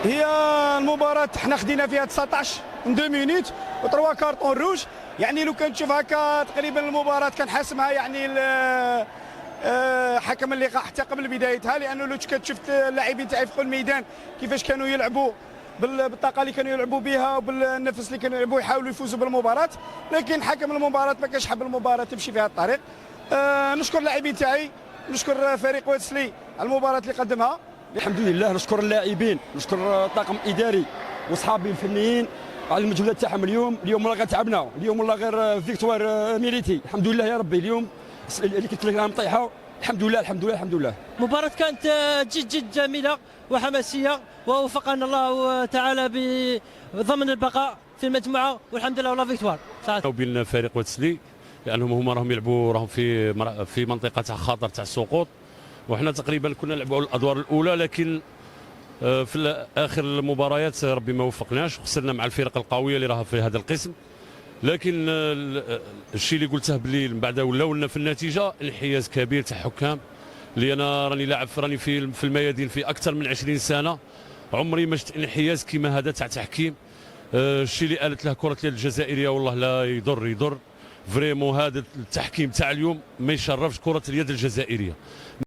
هي المباراة حنا خدينا فيها 19 من 2 مينوت و3 كارطون روج. يعني لو كان تشوف هكا تقريبا المباراة كان حاسمها يعني حكم اللقاء حتى قبل بدايتها، لانه لو كتشوف اللاعبين تاعي في الميدان كيفاش كانوا يلعبوا بالطاقه اللي كانوا يلعبوا بها وبالنفس اللي كانوا يلعبوا يحاولوا يفوزوا بالمباراه، لكن حكم المباراه ما كانش حاب المباراه تمشي في هذا الطريق. نشكر اللاعبين تاعي، نشكر فريق واتسلي على المباراه اللي قدمها. الحمد لله، نشكر اللاعبين، نشكر الطاقم الاداري واصحابي الفنيين على المجهودات تاعهم. اليوم والله غير تعبنا، اليوم والله غير فيكتوار ميريتي. الحمد لله يا ربي. اليوم اللي كنت لك مطيحه، الحمد لله الحمد لله الحمد لله. مباراة كانت جد جميلة وحماسية، ووفقنا الله تعالى بضمن البقاء في المجموعة، والحمد لله والله فيكتوار. وبين فريق واتسلي لانهم هما راهم يلعبوا، راهم في منطقة تاع خطر تاع السقوط، وحنا تقريبا كنا نلعبوا الادوار الاولى، لكن في اخر المباريات ربي ما وفقناش، خسرنا مع الفرق القويه اللي راها في هذا القسم. لكن الشيء اللي قلته بلي من بعد ولاو لنا في النتيجه انحياز كبير تاع حكام، اللي انا راني لاعب راني في الميادين في اكثر من 20 سنه، عمري ما شفت انحياز كما هذا تاع تحكيم. الشيء اللي قالت له كره اليد الجزائريه والله لا يضر فريمون. هذا التحكيم تاع اليوم ما يشرفش كره اليد الجزائريه.